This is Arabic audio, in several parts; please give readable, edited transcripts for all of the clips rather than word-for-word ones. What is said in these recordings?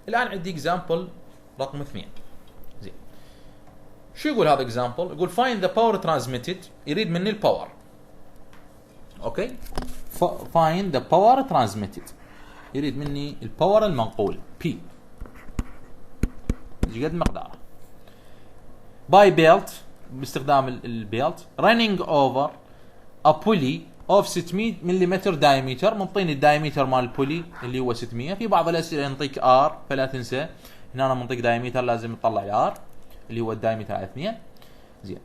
الان عندي اكزامبل رقم 2. زين، شو يقول هذا اكزامبل؟ يقول find the power transmitted، يريد مني الباور. اوكي، find the power transmitted، يريد مني الباور المنقول P، قد مقداره. by belt، باستخدام البيلت running over a pulley of 600 ملم diameter، منطيني الدايمتر مال البولي اللي هو 600، في بعض الاسئله ينطيك R فلا تنسى هنا انا منطيك دايمتر لازم تطلع R اللي هو الدايمتر على 2. زين،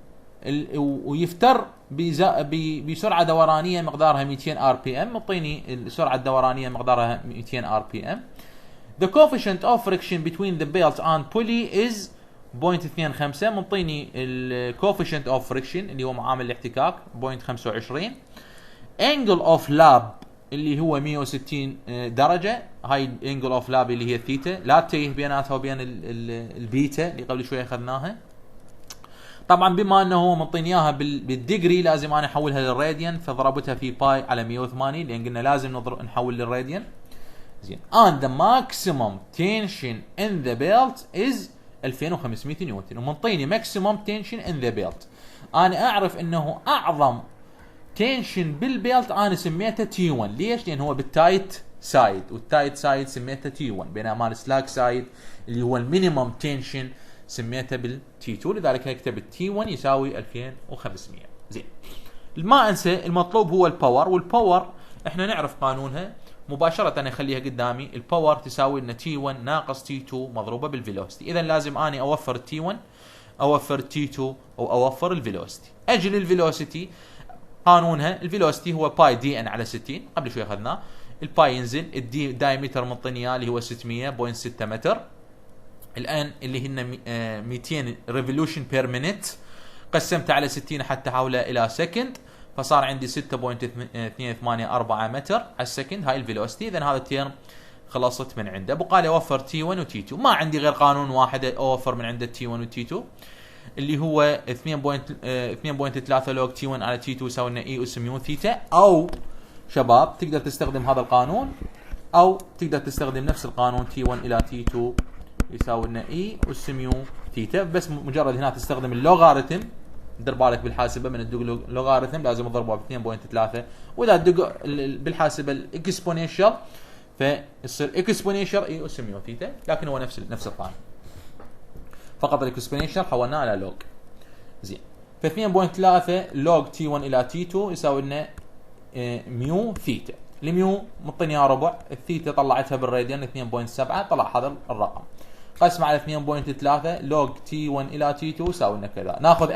ويفتر بسرعه دورانيه مقدارها 200 RPM، منطيني السرعه الدورانيه مقدارها 200 RPM. The coefficient of friction between the belt and pulley is 0.25، منطيني ال coefficient of friction اللي هو معامل الاحتكاك 0.25. angle of lab اللي هو 160 درجة، هاي angle of lab اللي هي الثيتا، لا تتيه بيناتها وبين البيتا اللي قبل شوية اخذناها. طبعا بما انه هو منطيني اياها بالديجري لازم انا احولها للراديان، فضربتها في باي على 180 لان قلنا لازم نحول للراديان. زين، and the maximum tension in the belt is 2500 نيوتن، ومنطيني maximum tension in the belt. انا اعرف انه اعظم تنشن بالبيلت انا سميته تي 1، ليش؟ لان هو بالتايت سايد، والتايت سايد سميته تي 1، بينما السلاك سايد اللي هو المينيمم تنشن سميته بالتي 2، لذلك هكتب التي 1 يساوي 2500. زين، ما انسى المطلوب هو الباور، والباور احنا نعرف قانونها مباشره، انا اخليها قدامي. الباور تساوي لنا تي 1 ناقص تي 2 مضروبه بالفيلوسيتي، اذا لازم اني اوفر التي 1 اوفر التي 2 او اوفر الفيلوسيتي. اجل الفيلوسيتي قانونها الفيلوسيتي هو باي دي ان على 60، قبل شوي اخذناه. الباي ينزل، الدي دايمتر منطيني اللي هو 600.6 متر، الان اللي هن 200 ريفولوشن بير مينيت، قسمت على 60 حتى احوله الى سكند، فصار عندي 6.284 متر على السكند، هاي الفيلوسيتي. اذا هذا التيرم خلصت من عنده، بقى لي اوفر تي 1 وتي 2. ما عندي غير قانون واحد اوفر من عنده تي 1 وتي 2 اللي هو 2.3 لوج تي 1 على تي 2 يساوي لنا اي اس ميو ثيتا. او شباب تقدر تستخدم هذا القانون، او تقدر تستخدم نفس القانون تي 1 الى تي 2 يساوي لنا اي اس ميو ثيتا، بس مجرد هنا تستخدم اللوغاريتم. دير بالك بالحاسبه من تدق لوغاريتم لازم تضربه ب 2.3، واذا تدق بالحاسبه الاكسبوننشال فيصير اكسبوننشال اي اس ميو ثيتا، لكن هو نفس القانون، فقط الاكسبوننشال حولناه على لوج. زين، ف 2.3 لوج تي 1 الى تي 2 يساوي لنا ميو ثيتا. الميو مطيني ربع، الثيتا طلعتها بالراديان 2.7، طلع هذا الرقم. قسم على 2.3 لوج تي 1 الى تي 2 يساوي لنا كذا. ناخذ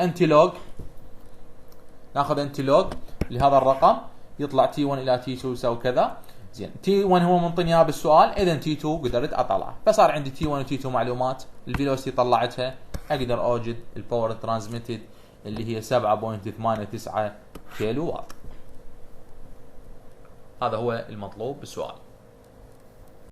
انتي لوج لهذا الرقم، يطلع تي 1 الى تي 2 يساوي كذا. زين، تي 1 هو منطيني اياه بالسؤال، اذا تي 2 قدرت اطلعه، فصار عندي تي 1 وتي 2 معلومات، الفيلوسيتي طلعتها، اقدر اوجد الباور ترانسميتد اللي هي 7.89 كيلو واط. هذا هو المطلوب بالسؤال.